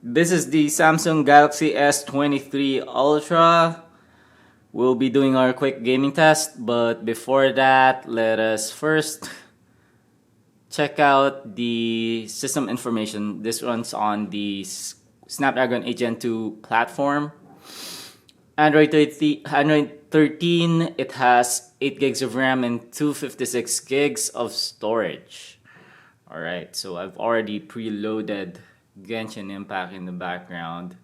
This is the Samsung Galaxy S23 Ultra. We'll be doing our quick gaming test, but before that, let us first check out the system information. This runs on the Snapdragon 8 Gen 2 platform. Android 13, it has 8 gigs of RAM and 256 gigs of storage. Alright, so I've already preloaded Genshin Impact in the background.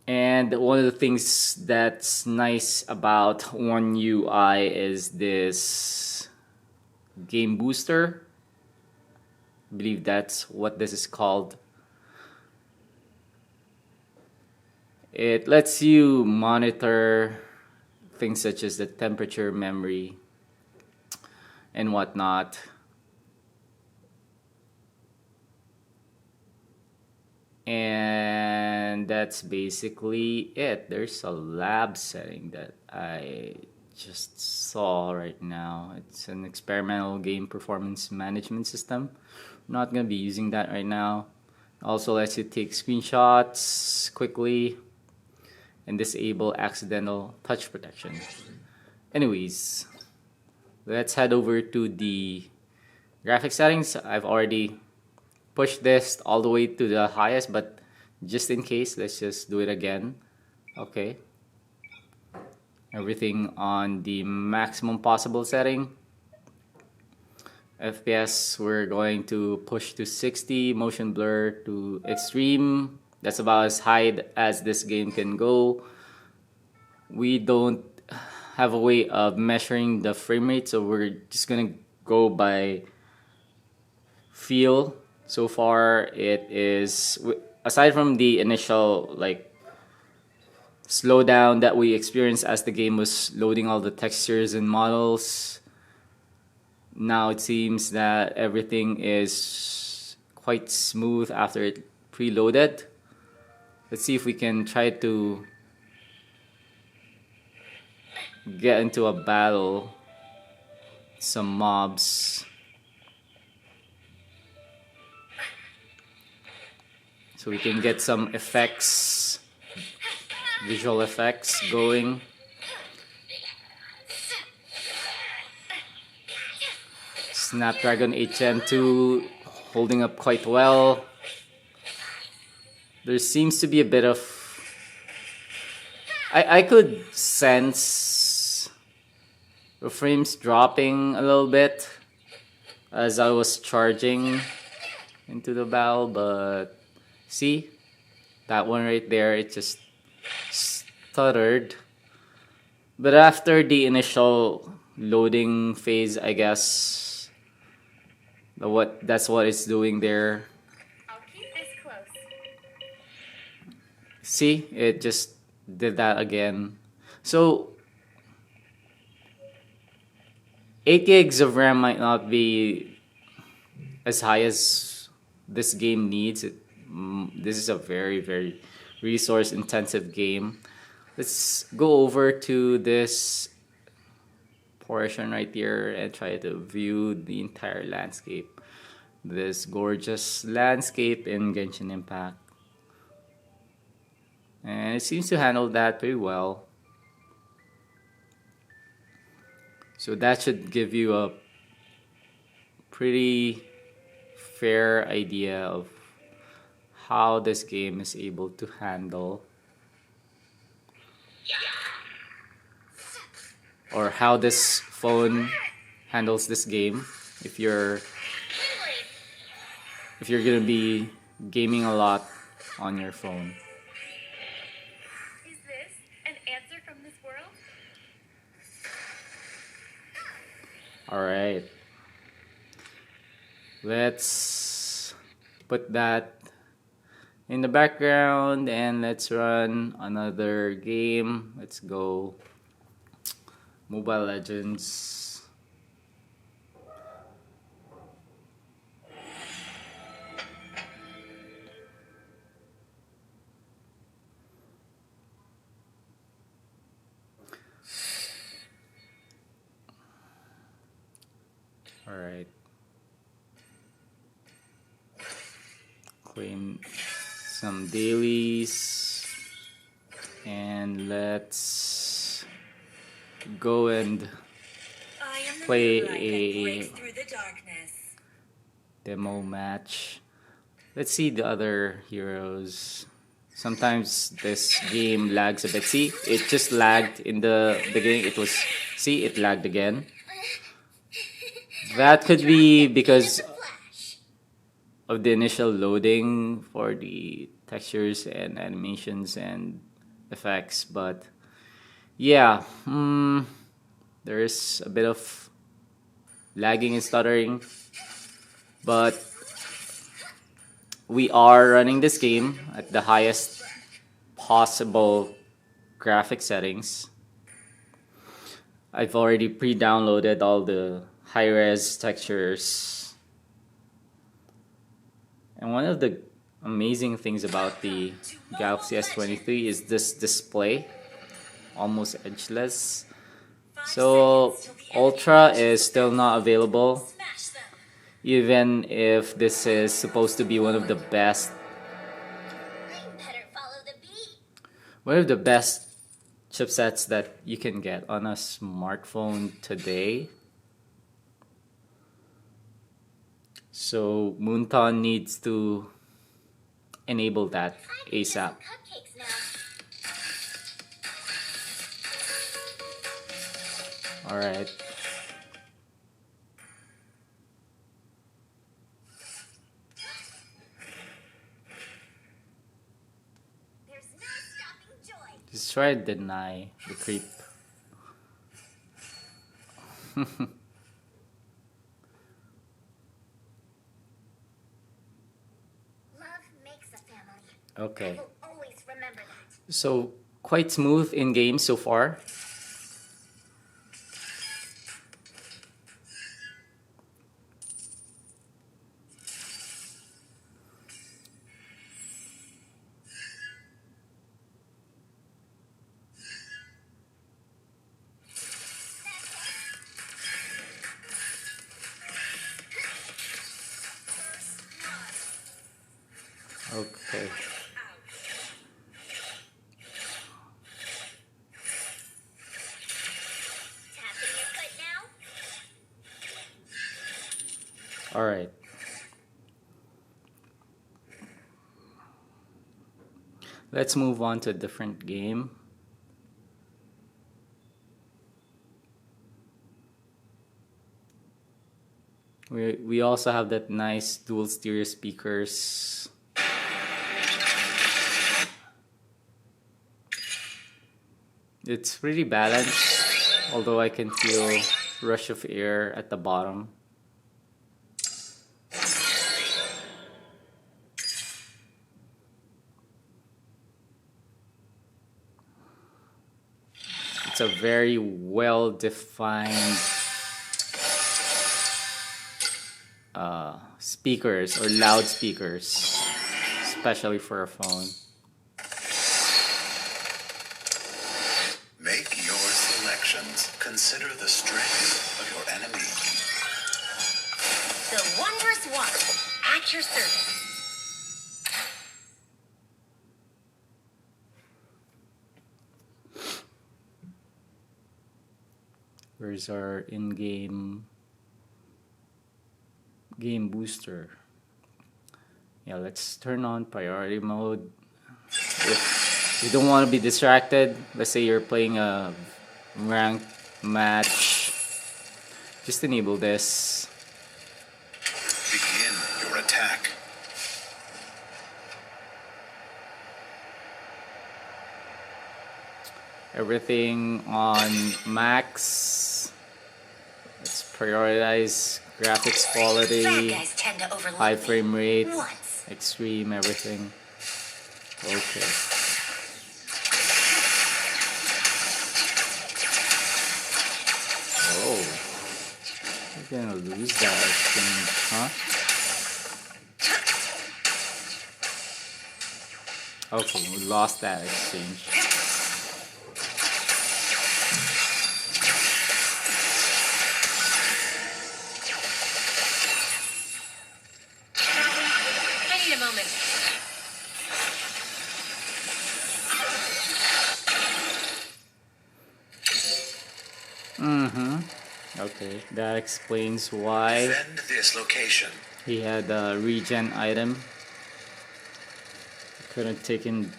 And one of the things that's nice about One UI is this game booster. I believe that's what this is called. It lets you monitor things such as the temperature, memory, and whatnot. And that's basically it. There's a lab setting that I just saw right now. It's an experimental game performance management system. I'm not going to be using that right now. Also lets you take screenshots quickly and disable accidental touch protection. Anyways, let's head over to the graphics settings. I've already push this all the way to the highest, but just in case, let's just do it again. Okay, everything on the maximum possible setting. FPS, we're going to push to 60, motion blur to extreme. That's about as high as this game can go. We don't have a way of measuring the frame rate, so we're just gonna go by feel. So far, it is, aside from the initial slowdown that we experienced as the game was loading all the textures and models, now it seems that everything is quite smooth after it preloaded. Let's see if we can try to get into a battle, some mobs. So we can get some effects, visual effects going. Snapdragon 8 Gen 2 holding up quite well. There seems to be a bit of... I could sense the frames dropping a little bit as I was charging into the battle, but see, that one right there, it just stuttered. But after the initial loading phase, I guess that's what it's doing there. I'll keep this close. See, it just did that again. So 8 gigs of RAM might not be as high as this game needs. This is a very, very resource intensive game. Let's go over to this portion right here and try to view the entire landscape. This gorgeous landscape in Genshin Impact. And it seems to handle that pretty well. So that should give you a pretty fair idea of how this game is able to handle, or how this phone handles this game if you're gonna be gaming a lot on your phone. Is this an answer from this world? Alright, let's put that in the background and let's run another game. Let's go Mobile Legends. Alright. claim some dailies, and let's go and play a demo match. Let's see the other heroes. Sometimes this game lags a bit. See, it just lagged in the beginning. It lagged again. That could be because of the initial loading for the textures and animations and effects, but yeah, there is a bit of lagging and stuttering, but we are running this game at the highest possible graphic settings. I've already pre-downloaded all the high-res textures. And one of the amazing things about the Galaxy S23 is this display, almost edgeless. So Ultra is still not available, even if this is supposed to be one of the best chipsets that you can get on a smartphone today. So Moonton needs to enable that ASAP. Alright. Just try to deny the creep. Okay. So quite smooth in game so far. Okay. All right. Let's move on to a different game. We also have that nice dual stereo speakers. It's pretty balanced, although I can feel rush of air at the bottom. It's a very well-defined speakers or loudspeakers, especially for a phone. Make your selections. Consider the strength of your enemy. The wondrous one at your service. Where's our in-game game booster? Yeah, let's turn on priority mode. If you don't want to be distracted, let's say you're playing a ranked match, just enable this. Begin your attack. Everything on max. Let's prioritize graphics quality, high frame rate, extreme, everything. Okay. Oh, we're gonna lose that exchange, huh? Okay, we lost that exchange. moment. Okay, that explains why Defend this location. he had a regen item. Couldn't take him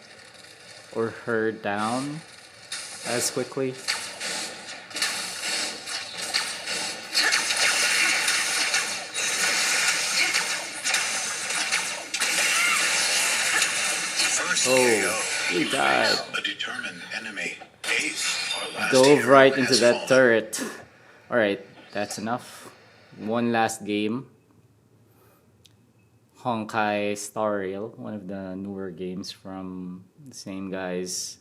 or her down as quickly. First Oh, KO. he died. A determined enemy. Ace, our last Dove hero, right into has that fallen. turret. Alright, that's enough. One last game. Honkai Star Rail, one of the newer games from the same guys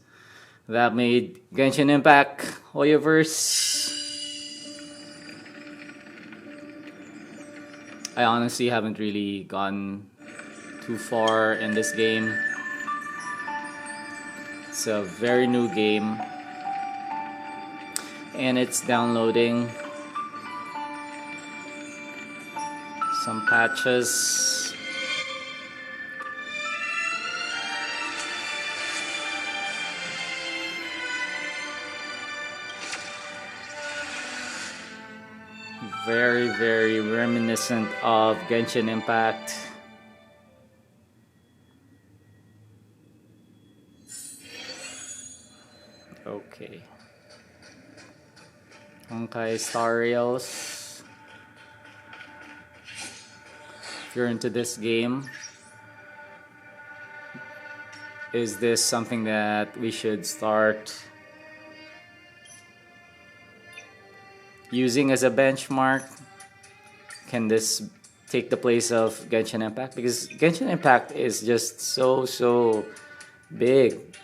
that made Genshin Impact Hoyoverse. I honestly haven't really gone too far in this game. It's a very new game and it's downloading some patches. Very, very reminiscent of Genshin Impact. Okay. Honkai Star Rails. If you're into this game, is this something that we should start using as a benchmark? Can this take the place of Genshin Impact? Because Genshin Impact is just so big.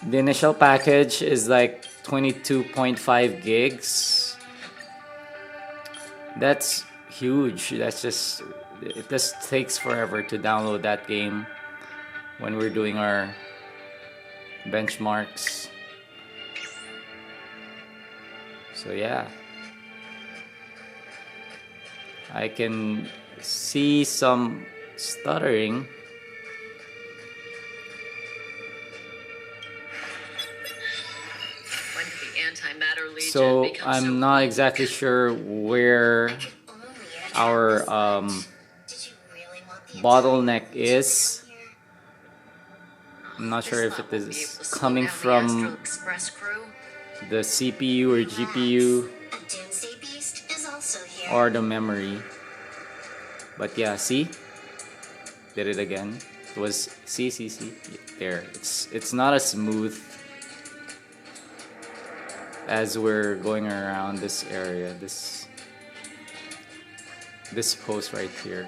The initial package is like 22.5 gigs. That's huge. That's just, it just takes forever to download that game when we're doing our benchmarks. So yeah, I can see some stuttering. When did the antimatter legion So become I'm not exactly sure where our bottleneck is. I'm not sure if it is coming from the CPU or GPU or the memory. But yeah, see? Did it again. It was see. There. It's not as smooth as we're going around this area. This post right here.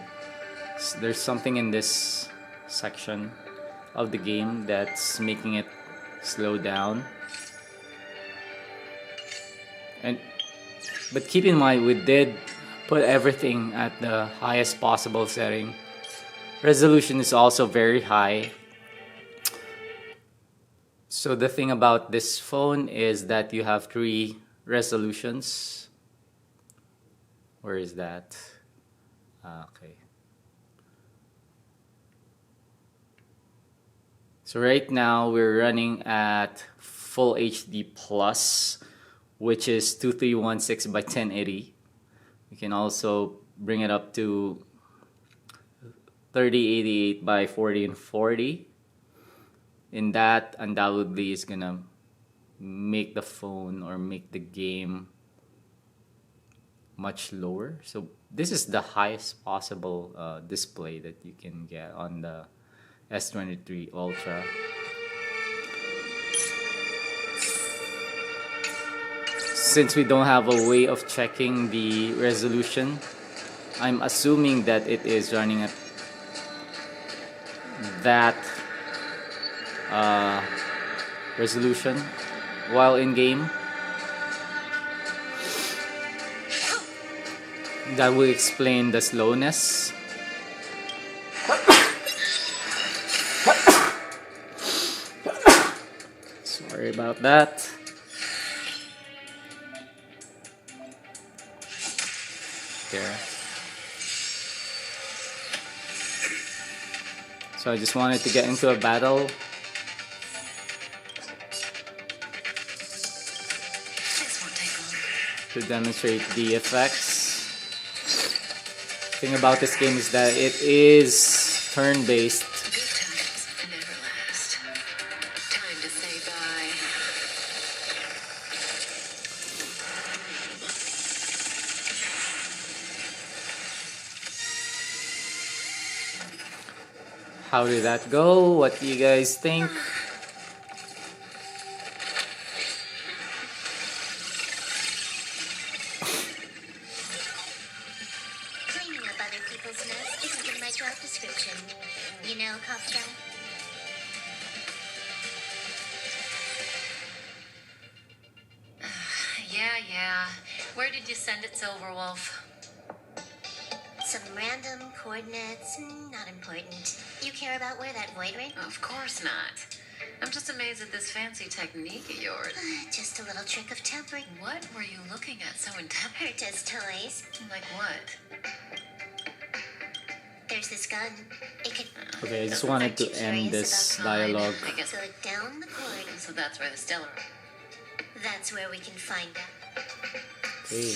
There's something in this section of the game that's making it slow down. But keep in mind, we did put everything at the highest possible setting. Resolution is also very high. So the thing about this phone is that you have 3 resolutions. Where is that? Okay. So right now we're running at full HD plus, which is 2316 by 1080. You can also bring it up to 3088 by 4040. And that undoubtedly is gonna make the phone or make the game much lower. So this is the highest possible display that you can get on the S23 Ultra. Since we don't have a way of checking the resolution, I'm assuming that it is running at that resolution while in game. That will explain the slowness. Sorry about that. There. So I just wanted to get into a battle This won't take long. to demonstrate the effects. Thing about this game is that it is turn-based. Good times never last. Time to say bye. How did that go? What do you guys think? Cleaning up other people's mess isn't in my job description. You know, Kafka? Yeah. Where did you send it, Silverwolf? Some random coordinates, not important. You care about where that void ring? Of course not. I'm just amazed at this fancy technique of yours. Just a little trick of tempering. What were you looking at so intently? Hurt as toys. Like what? There's this gun. It could Okay, I just wanted to end this dialogue. I guess so down the cord. so. That's where the stellar. That's where we can find out. Okay.